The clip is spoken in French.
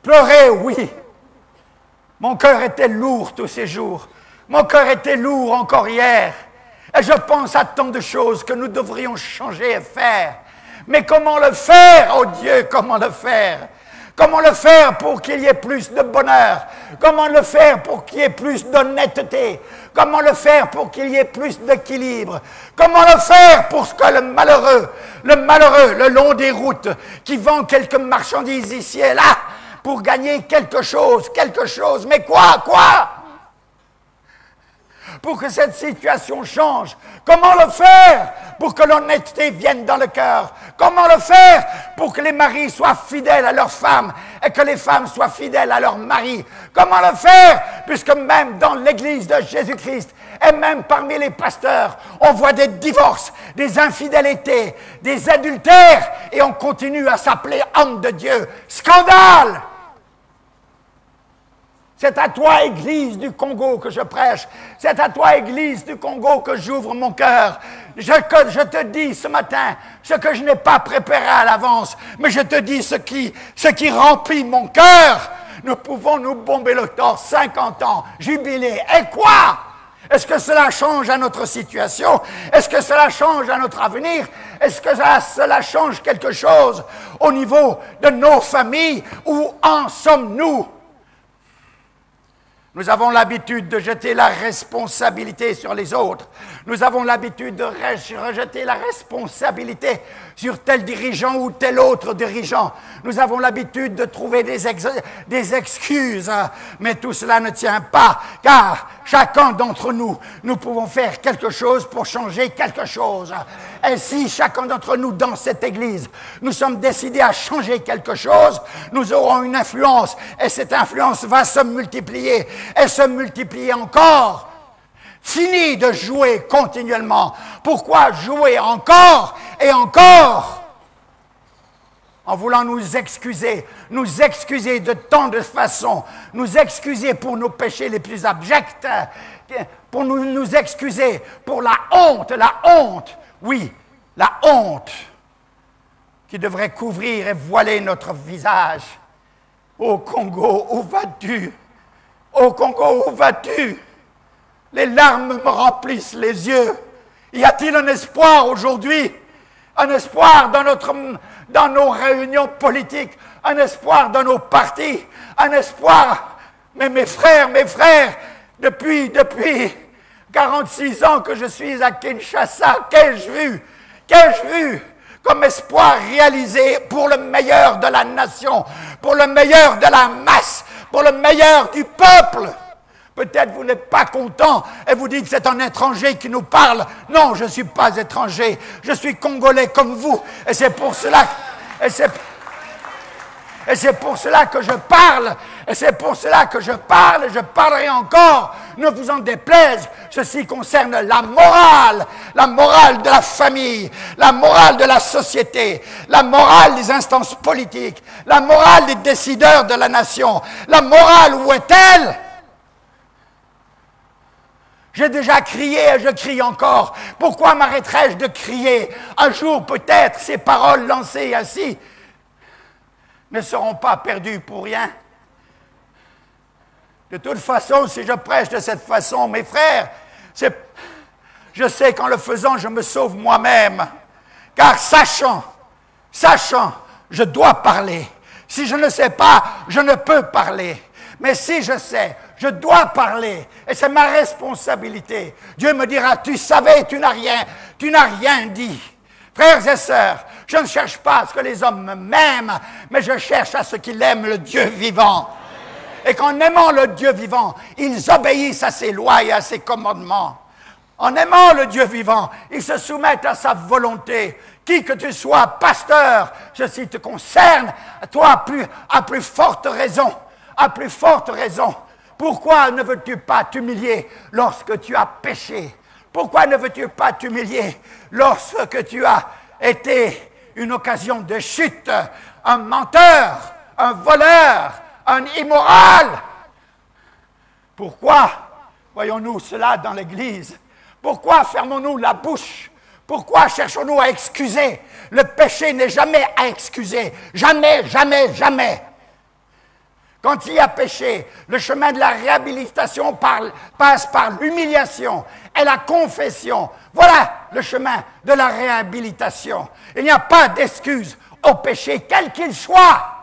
Pleurer, oui. Mon cœur était lourd tous ces jours. Mon cœur était lourd encore hier. Et je pense à tant de choses que nous devrions changer et faire. Mais comment le faire, oh Dieu, comment le faire? Comment le faire pour qu'il y ait plus de bonheur? Comment le faire pour qu'il y ait plus d'honnêteté? Comment le faire pour qu'il y ait plus d'équilibre? Comment le faire pour que le malheureux, le long des routes, qui vend quelques marchandises ici et là, pour gagner quelque chose, mais quoi? Pour que cette situation change. Comment le faire pour que l'honnêteté vienne dans le cœur? Comment le faire pour que les maris soient fidèles à leurs femmes et que les femmes soient fidèles à leurs maris? Comment le faire puisque même dans l'Église de Jésus-Christ et même parmi les pasteurs, on voit des divorces, des infidélités, des adultères et on continue à s'appeler homme de Dieu. Scandale! C'est à toi, Église du Congo, que je prêche. C'est à toi, Église du Congo, que j'ouvre mon cœur. Je te dis ce matin ce que je n'ai pas préparé à l'avance, mais je te dis ce qui remplit mon cœur. Nous pouvons nous bomber le torse, 50 ans, jubiler. Et quoi? Est-ce que cela change à notre situation? Est-ce que cela change à notre avenir? Est-ce que cela change quelque chose au niveau de nos familles? Où en sommes-nous? Nous avons l'habitude de jeter la responsabilité sur les autres. Nous avons l'habitude de rejeter la responsabilité sur tel dirigeant ou tel autre dirigeant. Nous avons l'habitude de trouver des excuses. Mais tout cela ne tient pas, car chacun d'entre nous, nous pouvons faire quelque chose pour changer quelque chose. Et si chacun d'entre nous, dans cette Église, nous sommes décidés à changer quelque chose, nous aurons une influence. Et cette influence va se multiplier. Et se multiplier encore. Fini de jouer continuellement. Pourquoi jouer encore et encore? En voulant nous excuser de tant de façons, nous excuser pour nos péchés les plus abjects, pour nous excuser pour la honte, oui, la honte qui devrait couvrir et voiler notre visage. Ô Congo, où vas-tu? Ô Congo, où vas-tu? Les larmes me remplissent les yeux. Y a-t-il un espoir aujourd'hui? Un espoir dans nos réunions politiques? Un espoir dans nos partis? Un espoir? Mais mes frères, depuis 46 ans que je suis à Kinshasa, qu'ai-je vu comme espoir réalisé pour le meilleur de la nation, pour le meilleur de la masse, pour le meilleur du peuple? Peut-être vous n'êtes pas content et vous dites c'est un étranger qui nous parle. Non, je ne suis pas étranger, je suis Congolais comme vous. Et c'est pour cela que je parle. Et c'est pour cela que je parle et je parlerai encore. Ne vous en déplaise, ceci concerne la morale de la famille, la morale de la société, la morale des instances politiques, la morale des décideurs de la nation. La morale, où est-elle? J'ai déjà crié et je crie encore. Pourquoi m'arrêterais-je de crier? Un jour, peut-être, ces paroles lancées ainsi ne seront pas perdues pour rien. De toute façon, si je prêche de cette façon, mes frères, je sais qu'en le faisant, je me sauve moi-même. Car sachant, je dois parler. Si je ne sais pas, je ne peux parler. Mais si je sais, je dois parler. Et c'est ma responsabilité. Dieu me dira, tu savais, tu n'as rien dit. Frères et sœurs, je ne cherche pas à ce que les hommes m'aiment, mais je cherche à ce qu'ils aiment le Dieu vivant. Et qu'en aimant le Dieu vivant, ils obéissent à ses lois et à ses commandements. En aimant le Dieu vivant, ils se soumettent à sa volonté. Qui que tu sois, pasteur, ceci te concerne, toi à plus forte raison. À plus forte raison. Pourquoi ne veux-tu pas t'humilier lorsque tu as péché? Pourquoi ne veux-tu pas t'humilier lorsque tu as été une occasion de chute, un menteur, un voleur, un immoral? Pourquoi voyons-nous cela dans l'Église? Pourquoi fermons-nous la bouche? Pourquoi cherchons-nous à excuser? Le péché n'est jamais à excuser. Jamais, jamais, jamais. Quand il y a péché, le chemin de la réhabilitation passe par l'humiliation et la confession. Voilà le chemin de la réhabilitation. Il n'y a pas d'excuse au péché, quel qu'il soit.